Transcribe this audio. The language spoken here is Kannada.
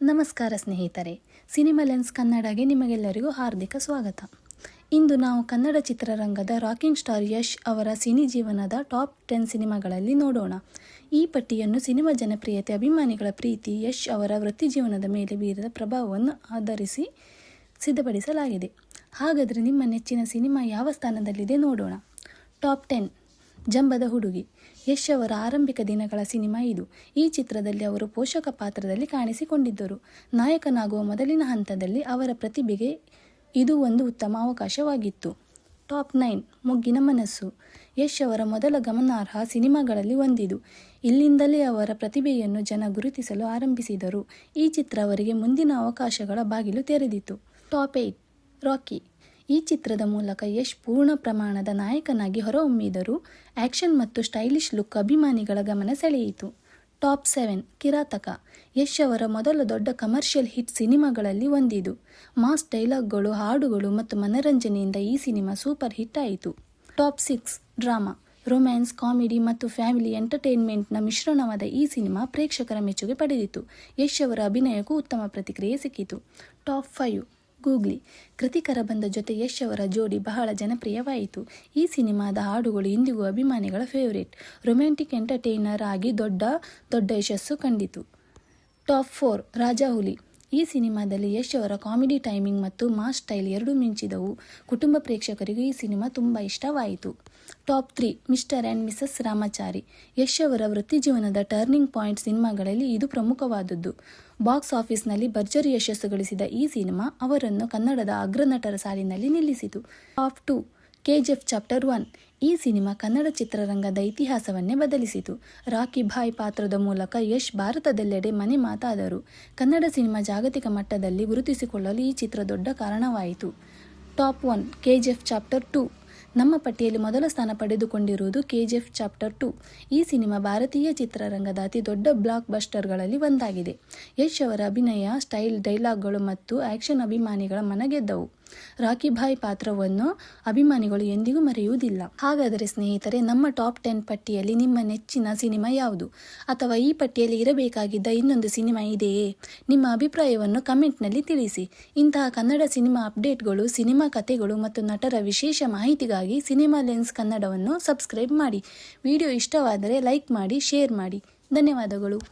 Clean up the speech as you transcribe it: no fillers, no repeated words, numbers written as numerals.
ನಮಸ್ಕಾರ ಸ್ನೇಹಿತರೆ, ಸಿನಿಮಾ ಲೆನ್ಸ್ ಕನ್ನಡಗೆ ನಿಮಗೆಲ್ಲರಿಗೂ ಹಾರ್ದಿಕ ಸ್ವಾಗತ. ಇಂದು ನಾವು ಕನ್ನಡ ಚಿತ್ರರಂಗದ ರಾಕಿಂಗ್ ಸ್ಟಾರ್ ಯಶ್ ಅವರ ಸಿನಿ ಜೀವನದ ಟಾಪ್ 10 ಸಿನಿಮಾಗಳಲ್ಲಿ ನೋಡೋಣ. ಈ ಪಟ್ಟಿಯನ್ನು ಸಿನಿಮಾ ಜನಪ್ರಿಯತೆ, ಅಭಿಮಾನಿಗಳ ಪ್ರೀತಿ, ಯಶ್ ಅವರ ವೃತ್ತಿ ಜೀವನದ ಮೇಲೆ ಬೀರಿದ ಪ್ರಭಾವವನ್ನು ಆಧರಿಸಿ ಸಿದ್ಧಪಡಿಸಲಾಗಿದೆ. ಹಾಗಾದರೆ ನಿಮ್ಮ ನೆಚ್ಚಿನ ಸಿನಿಮಾ ಯಾವ ಸ್ಥಾನದಲ್ಲಿದೆ ನೋಡೋಣ. ಟಾಪ್ 10. ಜಂಬದ ಹುಡುಗಿ. ಯಶ್ ಅವರ ಆರಂಭಿಕ ದಿನಗಳ ಸಿನಿಮಾ ಇದು. ಈ ಚಿತ್ರದಲ್ಲಿ ಅವರು ಪೋಷಕ ಪಾತ್ರದಲ್ಲಿ ಕಾಣಿಸಿಕೊಂಡಿದ್ದರು. ನಾಯಕನಾಗುವ ಮೊದಲಿನ ಹಂತದಲ್ಲಿ ಅವರ ಪ್ರತಿಭೆಗೆ ಇದು ಒಂದು ಉತ್ತಮ ಅವಕಾಶವಾಗಿತ್ತು. ಟಾಪ್ 9. ಮೊಗ್ಗಿನ ಮನಸ್ಸು. ಯಶ್ ಅವರ ಮೊದಲ ಗಮನಾರ್ಹ ಸಿನಿಮಾಗಳಲ್ಲಿ ಒಂದಿದು. ಇಲ್ಲಿಂದಲೇ ಅವರ ಪ್ರತಿಭೆಯನ್ನು ಜನ ಗುರುತಿಸಲು ಆರಂಭಿಸಿದರು. ಈ ಚಿತ್ರ ಅವರಿಗೆ ಮುಂದಿನ ಅವಕಾಶಗಳ ಬಾಗಿಲು ತೆರೆದಿತು. ಟಾಪ್ 8. ರಾಕಿ. ಈ ಚಿತ್ರದ ಮೂಲಕ ಯಶ್ ಪೂರ್ಣ ಪ್ರಮಾಣದ ನಾಯಕನಾಗಿ ಹೊರಹೊಮ್ಮಿದರು. ಆ್ಯಕ್ಷನ್ ಮತ್ತು ಸ್ಟೈಲಿಶ್ ಲುಕ್ ಅಭಿಮಾನಿಗಳ ಗಮನ ಸೆಳೆಯಿತು. ಟಾಪ್ 7. ಕಿರಾತಕ. ಯಶ್ ಅವರ ಮೊದಲ ದೊಡ್ಡ ಕಮರ್ಷಿಯಲ್ ಹಿಟ್ ಸಿನಿಮಾಗಳಲ್ಲಿ ಒಂದಿದು. ಮಾಸ್ ಡೈಲಾಗ್ಗಳು, ಹಾಡುಗಳು ಮತ್ತು ಮನರಂಜನೆಯಿಂದ ಈ ಸಿನಿಮಾ ಸೂಪರ್ ಹಿಟ್ ಆಯಿತು. ಟಾಪ್ 6. ಡ್ರಾಮಾ. ರೊಮ್ಯಾನ್ಸ್, ಕಾಮಿಡಿ ಮತ್ತು ಫ್ಯಾಮಿಲಿ ಎಂಟರ್ಟೈನ್ಮೆಂಟ್ನ ಮಿಶ್ರಣವಾದ ಈ ಸಿನಿಮಾ ಪ್ರೇಕ್ಷಕರ ಮೆಚ್ಚುಗೆ ಪಡೆದಿತು. ಯಶ್ ಅವರ ಅಭಿನಯಕ್ಕೂ ಉತ್ತಮ ಪ್ರತಿಕ್ರಿಯೆ ಸಿಕ್ಕಿತು. ಟಾಪ್ 5. ಗೂಗ್ಲಿ. ಕೃತಿಕರ ಬಂದ ಜೊತೆ ಯಶ್ ಅವರ ಜೋಡಿ ಬಹಳ ಜನಪ್ರಿಯವಾಯಿತು. ಈ ಸಿನಿಮಾದ ಹಾಡುಗಳು ಇಂದಿಗೂ ಅಭಿಮಾನಿಗಳ ಫೇವರೇಟ್. ರೊಮ್ಯಾಂಟಿಕ್ ಎಂಟರ್ಟೈನರ್ ಆಗಿ ದೊಡ್ಡ ಯಶಸ್ಸು ಕಂಡಿತು. ಟಾಪ್ 4. ರಾಜಾಹುಲಿ. ಈ ಸಿನಿಮಾದಲ್ಲಿ ಯಶ್ ಅವರ ಕಾಮಿಡಿ ಟೈಮಿಂಗ್ ಮತ್ತು ಮಾಸ್ ಸ್ಟೈಲ್ ಎರಡೂ ಮಿಂಚಿದವು. ಕುಟುಂಬ ಪ್ರೇಕ್ಷಕರಿಗೂ ಈ ಸಿನಿಮಾ ತುಂಬ ಇಷ್ಟವಾಯಿತು. Top 3. Mister and Mrs Ramachari. Yash ಅವರ ವೃತ್ತಿ ಜೀವನದ ಟರ್ನಿಂಗ್ ಪಾಯಿಂಟ್ ಸಿನಿಮಾಗಳಲ್ಲಿ ಇದು ಪ್ರಮುಖವಾದದ್ದು. ಬಾಕ್ಸ್ ಆಫೀಸ್ನಲ್ಲಿ ಭರ್ಜರಿ ಯಶಸ್ಸು ಗಳಿಸಿದ ಈ ಸಿನಿಮಾ ಅವರನ್ನು ಕನ್ನಡದ ಅಗ್ರನಟರ ಸಾಲಿನಲ್ಲಿ ನಿಲ್ಲಿಸಿತು. ಟಾಪ್ 2. KGF chapter 1. ಈ ಸಿನಿಮಾ ಕನ್ನಡ ಚಿತ್ರರಂಗದ ಇತಿಹಾಸವನ್ನೇ ಬದಲಿಸಿತು. ರಾಕಿ ಭಾಯ್ ಪಾತ್ರದ ಮೂಲಕ ಯಶ್ ಭಾರತದೆಲ್ಲೆಡೆ ಮನೆ ಮಾತಾದರು. ಕನ್ನಡ ಸಿನಿಮಾ ಜಾಗತಿಕ ಮಟ್ಟದಲ್ಲಿ ಗುರುತಿಸಿಕೊಳ್ಳಲು ಈ ಚಿತ್ರ ದೊಡ್ಡ ಕಾರಣವಾಯಿತು. ಟಾಪ್ 1. KGF chapter 2. ನಮ್ಮ ಪಟ್ಟಿಯಲ್ಲಿ ಮೊದಲ ಸ್ಥಾನ ಪಡೆದುಕೊಂಡಿರುವುದು KGF ಚಾಪ್ಟರ್ 2. ಈ ಸಿನಿಮಾ ಭಾರತೀಯ ಚಿತ್ರರಂಗದ ಅತಿ ದೊಡ್ಡ ಬ್ಲಾಕ್ ಬಸ್ಟರ್ಗಳಲ್ಲಿ ಒಂದಾಗಿದೆ. ಯಶ್ ಅವರ ಅಭಿನಯ, ಸ್ಟೈಲ್, ಡೈಲಾಗ್ಗಳು ಮತ್ತು ಆ್ಯಕ್ಷನ್ ಅಭಿಮಾನಿಗಳ ಮನಗೆದ್ದವು. ರಾಕಿ ಭಾಯ್ ಪಾತ್ರವನ್ನು ಅಭಿಮಾನಿಗಳು ಎಂದಿಗೂ ಮರೆಯುವುದಿಲ್ಲ. ಹಾಗಾದರೆ ಸ್ನೇಹಿತರೆ, ನಮ್ಮ ಟಾಪ್ 10 ಪಟ್ಟಿಯಲ್ಲಿ ನಿಮ್ಮ ನೆಚ್ಚಿನ ಸಿನಿಮಾ ಯಾವುದು? ಅಥವಾ ಈ ಪಟ್ಟಿಯಲ್ಲಿ ಇರಬೇಕಾಗಿದ್ದ ಇನ್ನೊಂದು ಸಿನಿಮಾ ಇದೆಯೇ? ನಿಮ್ಮ ಅಭಿಪ್ರಾಯವನ್ನು ಕಮೆಂಟ್ನಲ್ಲಿ ತಿಳಿಸಿ. ಇಂತಹ ಕನ್ನಡ ಸಿನಿಮಾ ಅಪ್ಡೇಟ್ಗಳು, ಸಿನಿಮಾ ಕಥೆಗಳು ಮತ್ತು ನಟರ ವಿಶೇಷ ಮಾಹಿತಿಗಾಗಿ ಸಿನಿಮಾ ಲೆನ್ಸ್ ಕನ್ನಡವನ್ನು ಸಬ್ಸ್ಕ್ರೈಬ್ ಮಾಡಿ. ವಿಡಿಯೋ ಇಷ್ಟವಾದರೆ ಲೈಕ್ ಮಾಡಿ, ಶೇರ್ ಮಾಡಿ. ಧನ್ಯವಾದಗಳು.